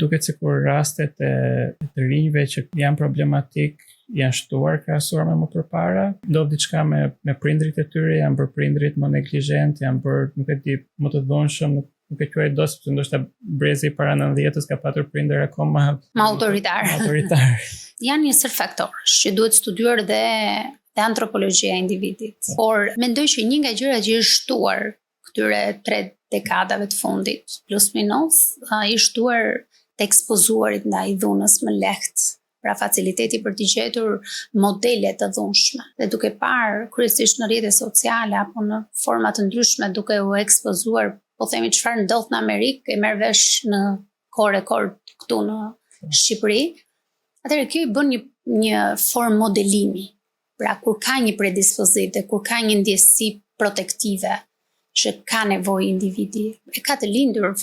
duket sikur rastet e të rinjve që janë problematik janë shtuar krahasuar me më përpara. Ndodh diçka me prindrit e tyre, janë bërë prindrit më neglizhent, janë bërë, nuk e di, më të dhunshëm, nuk e quaj dot, sepse ndoshta brezi para 90-s ka patur prindër akoma më autoritar. Janë një sër faktorësh që duhet studiuar dhe antropologjia e individit. Por mendoj që një nga gjërat që është shtuar këtyre 3 dekadave të fundit, plus minus, i shtuar të ekspozuarit ndaj dhunës më lehtë, pra faciliteti për të gjetur modele të dhunshme. Dhe duke parë kryesisht në rrjetet sociale apo në forma të ndryshme duke u ekspozuar, po themi çfarë ndodh në Amerikë, e merr vesh në kohë rekord këtu në Shqipëri. Atëherë kjo i bën një formë modelimi. Pra kur ka një predispozit dhe kur ka një ndjesi protektive që ka nevojë individi, e ka të lindur,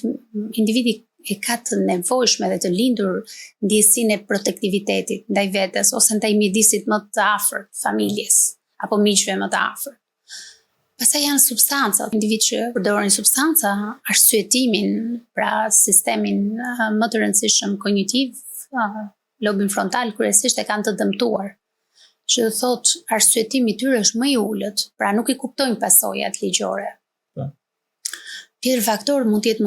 individi e ka të nevojshme dhe të lindur ndjesinë e protektivitetit ndaj vetes ose ndaj mjedisit më të afërt, familjes apo miqve më të afërt. Pastaj janë substancat, individ që përdorin substanca, arsyetimin, pra sistemin më të rëndësishëm kognitiv, lobin frontal kryesisht e kanë të dëmtuar. Që thot arsyetimi i tyre është më i ulët, pra nuk i kuptojnë pasojat ligjore. Tjetër faktor mund të jetë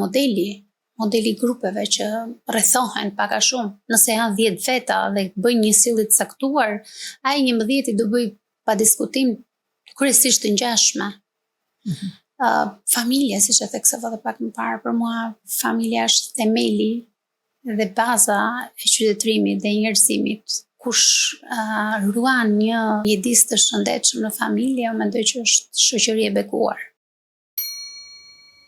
modeli grupeve që rrethohen pak a shumë. Nëse janë 10 veta dhe bëjnë një sjellje të caktuar, ai 11 do bëj pa diskutim kryesisht të ngjashme. Familja, siç e theksova edhe pak më parë, për mua familja është themeli dhe baza e qytetërimit dhe njerëzimit. Kush ruan një mjedis të shëndetshëm në familje, unë mendoj që është shoqëri e bekuar.